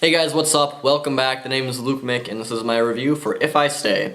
Hey guys, what's up? Welcome back. The name is lukemick, and this is my review for If I Stay.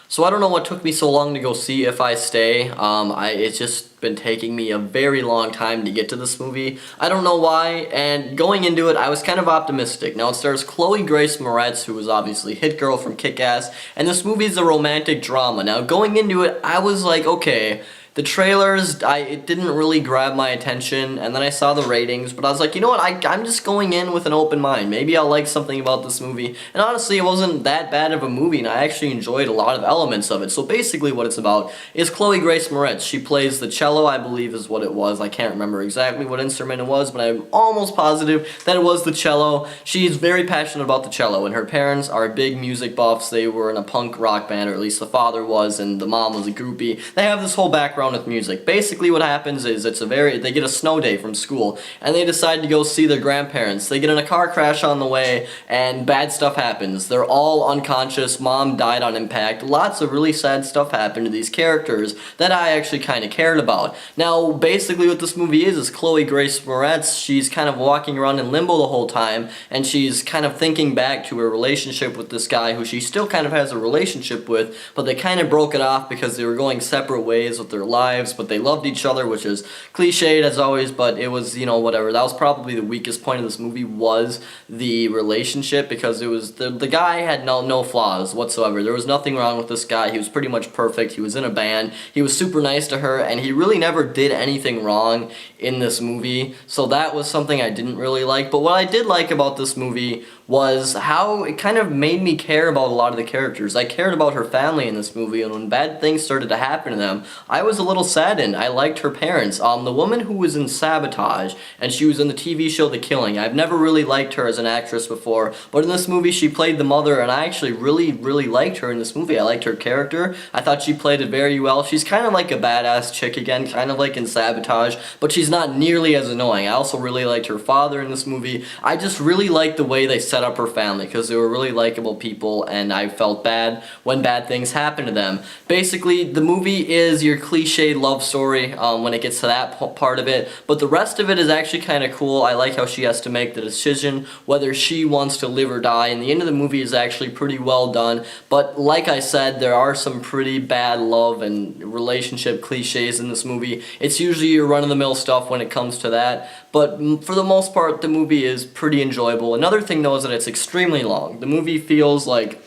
So I don't know what took me so long to go see If I Stay. It's just been taking me a very long time to get to this movie. I don't know why, and going into it, I was kind of optimistic. Now it stars Chloe Grace Moretz, who was obviously Hit Girl from Kick-Ass, and this movie is a romantic drama. Now going into it, I was like, okay, the trailers, it didn't really grab my attention, and then I saw the ratings, but I was like, you know what, I'm just going in with an open mind. Maybe I'll like something about this movie, and honestly, it wasn't that bad of a movie, and I actually enjoyed a lot of elements of it. So basically what it's about is Chloe Grace Moretz. She plays the cello, I believe is what it was. I can't remember exactly what instrument it was, but I'm almost positive that it was the cello. She's very passionate about the cello, and her parents are big music buffs. They were in a punk rock band, or at least the father was, and the mom was a groupie. They have this whole background with music. Basically what happens is they get a snow day from school and they decide to go see their grandparents. They get in a car crash on the way and bad stuff happens. They're all unconscious. Mom died on impact. Lots of really sad stuff happened to these characters that I actually kind of cared about. Now basically what this movie is Chloe Grace Moretz. She's kind of walking around in limbo the whole time, and she's kind of thinking back to her relationship with this guy who she still kind of has a relationship with, but they kind of broke it off because they were going separate ways with their lives, but they loved each other, which is cliched as always, but it was, you know, whatever. That was probably the weakest point of this movie, was the relationship, because it was, the guy had no flaws whatsoever. There was nothing wrong with this guy. He was pretty much perfect. He was in a band. He was super nice to her, and he really never did anything wrong in this movie, so that was something I didn't really like. But what I did like about this movie was how it kind of made me care about a lot of the characters. I cared about her family in this movie, and when bad things started to happen to them, I was a little saddened. I liked her parents. The woman who was in Sabotage, and she was in the TV show The Killing. I've never really liked her as an actress before, but in this movie she played the mother, and I actually really liked her in this movie. I liked her character. I thought she played it very well. She's kind of like a badass chick again, kind of like in Sabotage, but she's not nearly as annoying. I also really liked her father in this movie. I just really liked the way they set up her family, because they were really likable people, and I felt bad when bad things happened to them. Basically, the movie is your cliche love story when it gets to that part of it, but the rest of it is actually kind of cool. I like how she has to make the decision whether she wants to live or die, and the end of the movie is actually pretty well done. But like I said, there are some pretty bad love and relationship cliches in this movie. It's usually your run-of-the-mill stuff when it comes to that, but for the most part the movie is pretty enjoyable. Another thing though is that it's extremely long. The movie feels like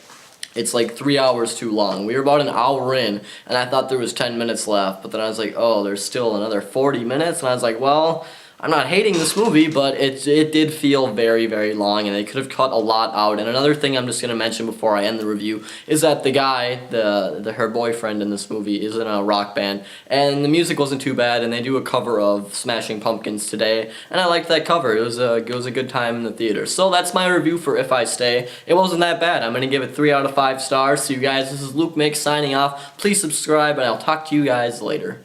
it's like 3 hours too long. We were about an hour in, and I thought there was 10 minutes left, but then I was like, oh, there's still another 40 minutes, and I was like, well, I'm not hating this movie, but it did feel very long, and they could have cut a lot out. And another thing I'm just going to mention before I end the review is that the guy, her boyfriend in this movie, is in a rock band, and the music wasn't too bad, and they do a cover of Smashing Pumpkins Today, and I liked that cover. It was a good time in the theater. So that's my review for If I Stay. It wasn't that bad. I'm going to give it 3 out of 5 stars. So you guys, this is Luke Mick signing off. Please subscribe, and I'll talk to you guys later.